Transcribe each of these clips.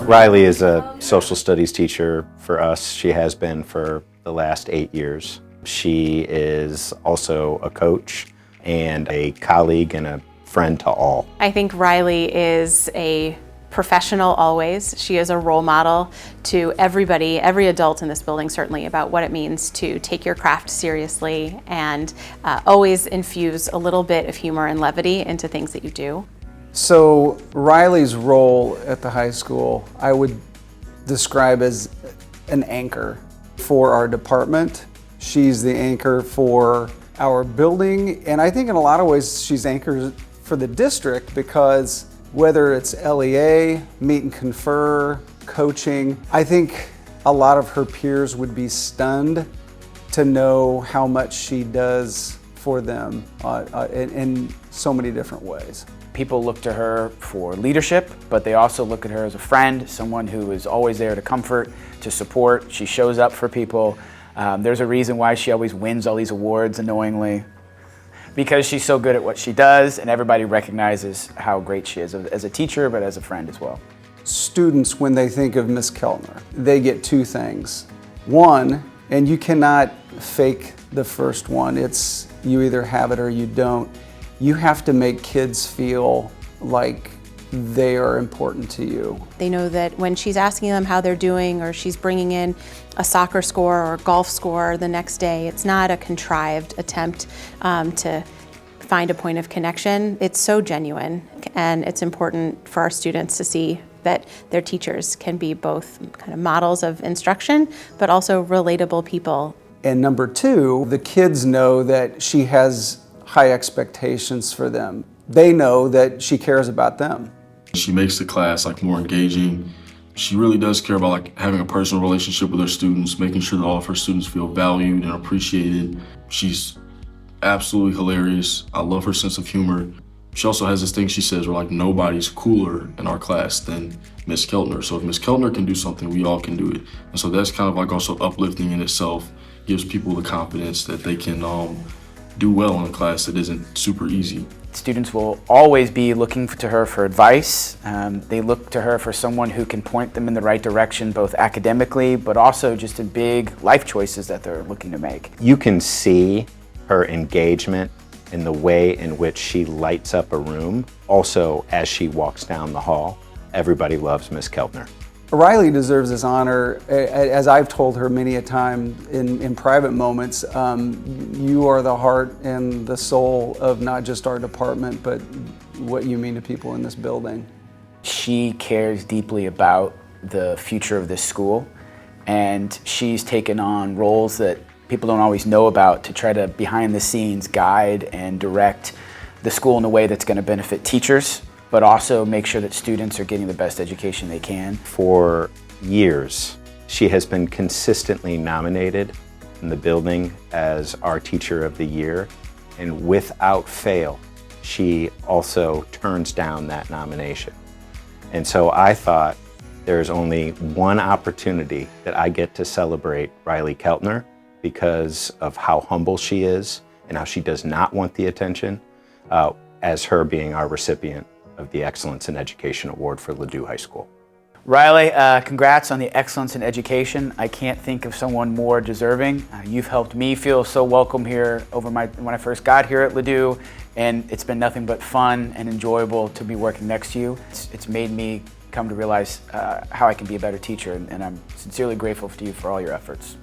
Riley is a social studies teacher for us. She has been for the last 8 years. She is also a coach and a colleague and a friend to all. I think Riley is a professional always. She is a role model to everybody, every adult in this building certainly, about what it means to take your craft seriously and always infuse a little bit of humor and levity into things that you do. So Riley's role at the high school, I would describe as an anchor for our department. She's the anchor for our building, and I think in a lot of ways she's anchor for the district, because whether it's LEA, meet and confer, coaching, I think a lot of her peers would be stunned to know how much she does for them in so many different ways. People look to her for leadership, but they also look at her as a friend, someone who is always there to comfort, to support. She shows up for people. There's a reason why she always wins all these awards annoyingly, because she's so good at what she does, and everybody recognizes how great she is as a teacher, but as a friend as well. Students, when they think of Miss Keltner, they get two things. One, and you cannot fake the first one, it's you either have it or you don't. You have to make kids feel like they are important to you. They know that when she's asking them how they're doing, or she's bringing in a soccer score or a golf score the next day, it's not a contrived attempt to find a point of connection. It's so genuine, and it's important for our students to see that their teachers can be both kind of models of instruction, but also relatable people. And number two, the kids know that she has high expectations for them. They know that she cares about them. She makes the class more engaging. She really does care about having a personal relationship with her students, making sure that all of her students feel valued and appreciated. She's absolutely hilarious. I love her sense of humor. She also has this thing she says where nobody's cooler in our class than Miss Keltner. So if Miss Keltner can do something, we all can do it. And so that's kind of also uplifting in itself, gives people the confidence that they can do well in a class that isn't super easy. Students will always be looking to her for advice. They look to her for someone who can point them in the right direction, both academically, but also just in big life choices that they're looking to make. You can see her engagement in the way in which she lights up a room. Also, as she walks down the hall, everybody loves Miss Keltner. Riley deserves this honor. As I've told her many a time in private moments, you are the heart and the soul of not just our department, but what you mean to people in this building. She cares deeply about the future of this school, and she's taken on roles that people don't always know about to try to, behind the scenes, guide and direct the school in a way that's going to benefit teachers, but also make sure that students are getting the best education they can. For years, she has been consistently nominated in the building as our Teacher of the Year, and without fail, she also turns down that nomination. And so I thought there's only one opportunity that I get to celebrate Riley Keltner, because of how humble she is and how she does not want the attention, as her being our recipient of the Excellence in Education Award for Ladue High School. Riley, congrats on the Excellence in Education. I can't think of someone more deserving. You've helped me feel so welcome here when I first got here at Ladue, and it's been nothing but fun and enjoyable to be working next to you. It's made me come to realize how I can be a better teacher, and I'm sincerely grateful to you for all your efforts.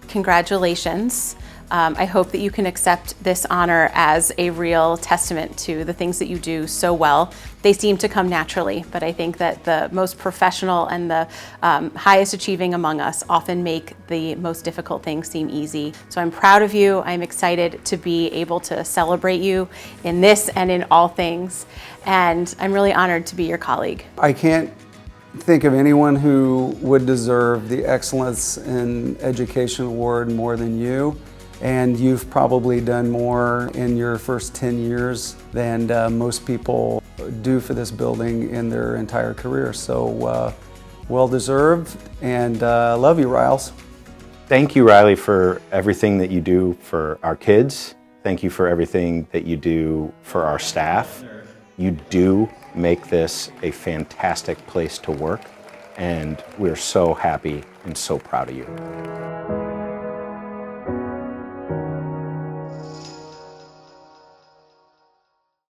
Congratulations. I hope that you can accept this honor as a real testament to the things that you do so well. They seem to come naturally, but I think that the most professional and the highest achieving among us often make the most difficult things seem easy. So I'm proud of you. I'm excited to be able to celebrate you in this and in all things. And I'm really honored to be your colleague. I can't think of anyone who would deserve the Excellence in Education Award more than you. And you've probably done more in your first 10 years than most people do for this building in their entire career. So well deserved, and love you, Riles. Thank you, Riley, for everything that you do for our kids. Thank you for everything that you do for our staff. You do make this a fantastic place to work, and we're so happy and so proud of you.